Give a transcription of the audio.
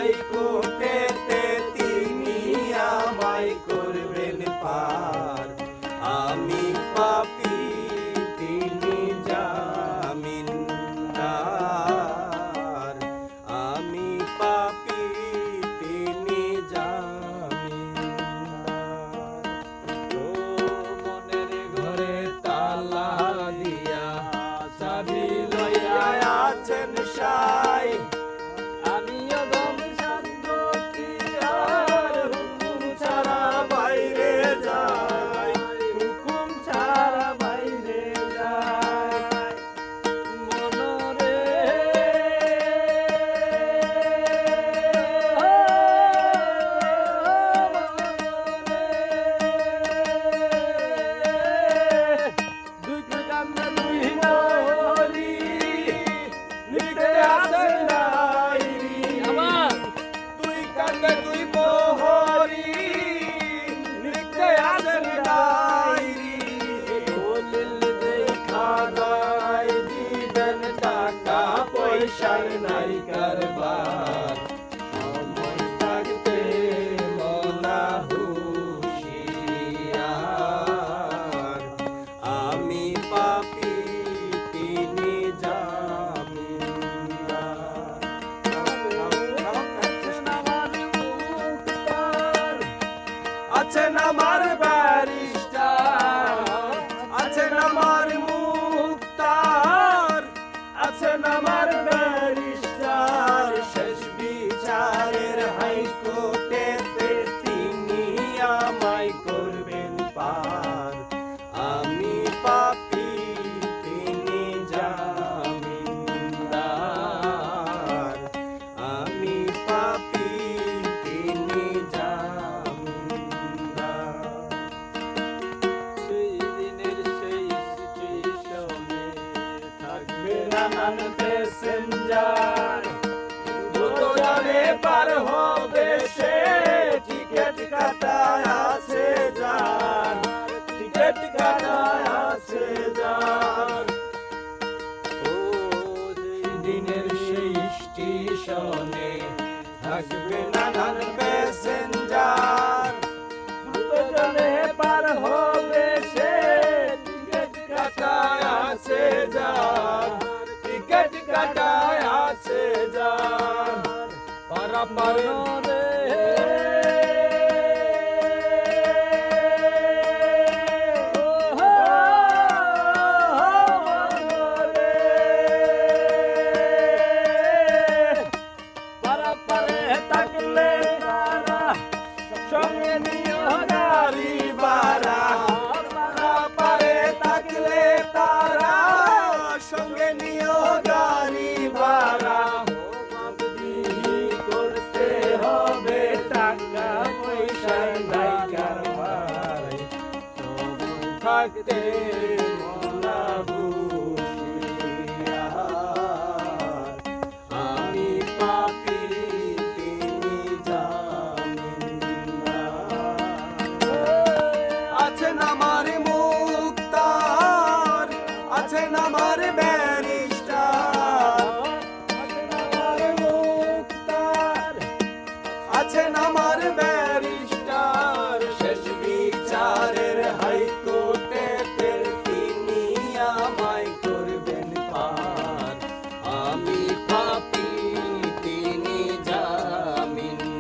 হাইকোর্টেতে তিনি আমায় করবেন পার। আমি পাপী তিনি জামিনদার, আমি পাপী তিনি জামিনদার। ও মনের ঘরে তালা দিয়া চাবি লইয়া আছেন সাই, আমিও দম শান্ত কি আর হুকুম ছাড়া বাইরে যাই, হুকুম ছাড়া বাইরে যাই। মনরে দুই কান্দে দুই নরি লিখতে আসেন ডায়েরি, আমার দুই কান্দে দুই মোহরি লিখতে আসেন ডায়েরি। দলিল দেখা দায় দিবেন টাকা পয়সার নাই কারবার, সময় থাকতে মনা হুঁশিয়ার। আমি পাপী তিনি জামিনদার। আছেন আমার ব্যারিস্টার, আছেন আমার মুক্তার, আছেন আমার ব্যারিস্টার। শেষ বিচারের হাইকোর্টেতে তিনি আমায় করবেন পার। আমি পাপী তিনি জামিনদার, আমি পাপী তিনি জামিনদার। সেই দিনের সেই স্টেশনে থাকবে নানান প্যাসেঞ্জার, দ্রুত যাবে পার হবে সে, টিকিট কাটায় আছে যার, টিকিট কাটায় আছে যার। ও যেই দিনের সেই স্টেশনে থাকবে নানান প্যাসেঞ্জার, দ্রুত যাবে পার হবে সে, টিকিট কাটায় আছে যার, টিকিট কাটায় আছে যার। পারাপার রে পারাপারে থাকলে তারা সঙ্গে নিয়ে গাড়ি ভাড়া, পারাপারে থাকলে তারা সঙ্গে নিয়ে গাড়ি ভাড়া। করতে হবে টাকা পয়সার নাই কারবার, সময় থাকতে মনা হুঁশিয়ার। আমি পাপী তিনি জামিনদার। আছেন আমার মুক্তার, আছেন আমার ব্যারিস্টার, আছেন আমার মুক্তার, আছেন আমার ব্যারিস্টার। শেষ বিচারের হাইকোর্টেতে তিনি আমায় করবেন পার। আমি পাপী তিনি জামিনদার।